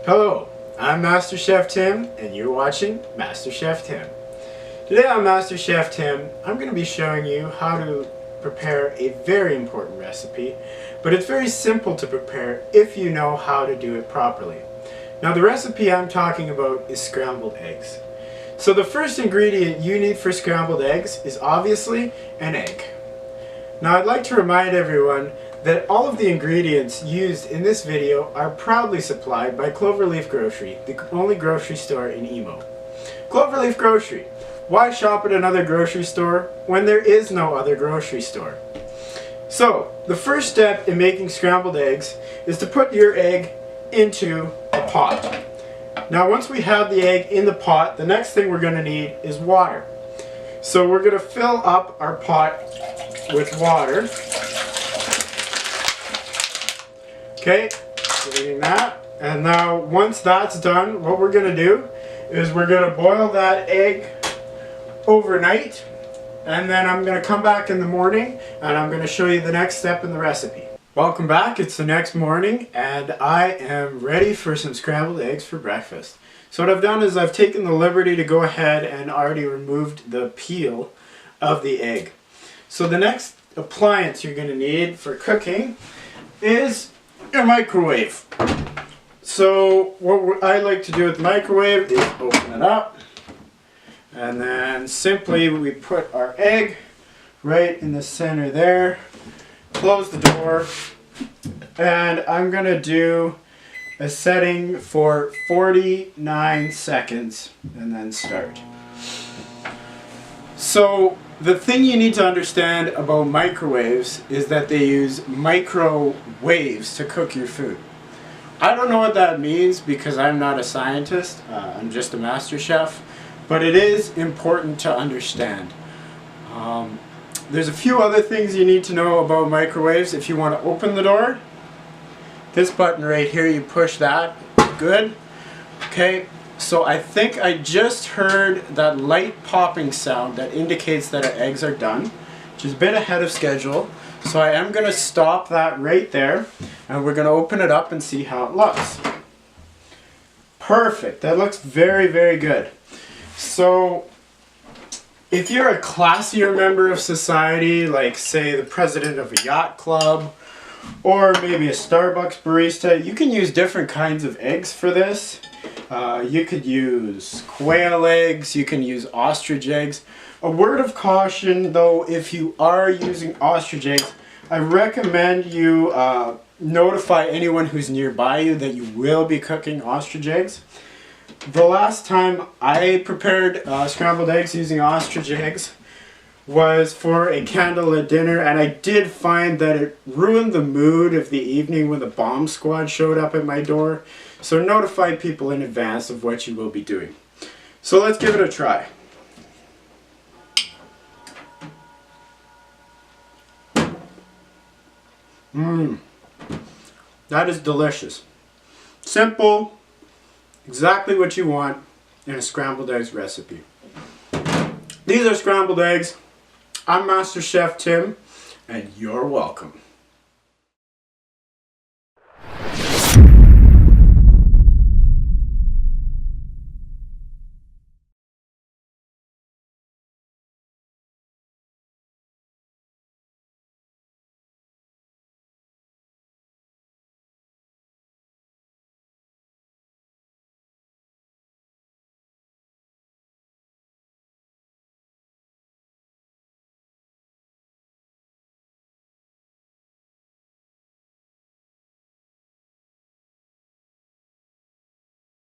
Hello, I'm Masterchef Tim and you're watching Masterchef Tim. Today on Masterchef Tim, I'm going to be showing you how to prepare a very important recipe, but it's very simple to prepare if you know how to do it properly. Now the recipe I'm talking about is scrambled eggs. So the first ingredient you need for scrambled eggs is obviously an egg. Now I'd like to remind everyone that all of the ingredients used in this video are proudly supplied by Cloverleaf Grocery, the only grocery store in Emo. Cloverleaf Grocery. Why shop at another grocery store when there is no other grocery store? So, the first step in making scrambled eggs is to put your egg into a pot. Now once we have the egg in the pot, the next thing we're going to need is water. So we're going to fill up our pot with water. Okay, doing that. And now once that's done, what we're going to do is we're going to boil that egg overnight, and then I'm going to come back in the morning and I'm going to show you the next step in the recipe. Welcome back. It's the next morning and I am ready for some scrambled eggs for breakfast. So what I've done is I've taken the liberty to go ahead and already removed the peel of the egg. So the next appliance you're going to need for cooking is your microwave. So what I like to do with the microwave is open it up, and then simply we put our egg right in the center there, close the door, and I'm going to do a setting for 49 seconds and then start. So the thing you need to understand about microwaves is that they use microwaves to cook your food. I don't know what that means because I'm not a scientist, I'm just a master chef, but it is important to understand. There's a few other things you need to know about microwaves. If you want to open the door, this button right here, you push that, good. Okay. So I think I just heard that light popping sound that indicates that our eggs are done, which is a bit ahead of schedule. So I am going to stop that right there and we're going to open it up and see how it looks. Perfect. That looks very, very good. So if you're a classier member of society, like say the president of a yacht club or maybe a Starbucks barista, you can use different kinds of eggs for this. You could use quail eggs, you can use ostrich eggs. A word of caution though, if you are using ostrich eggs, I recommend you notify anyone who's nearby you that you will be cooking ostrich eggs. The last time I prepared scrambled eggs using ostrich eggs was for a candlelit dinner, and I did find that it ruined the mood of the evening when the bomb squad showed up at my door. So notify people in advance of what you will be doing. So let's give it a try. That is delicious. Simple, exactly what you want in a scrambled eggs recipe. These are scrambled eggs. I'm Master Chef Tim, and you're welcome.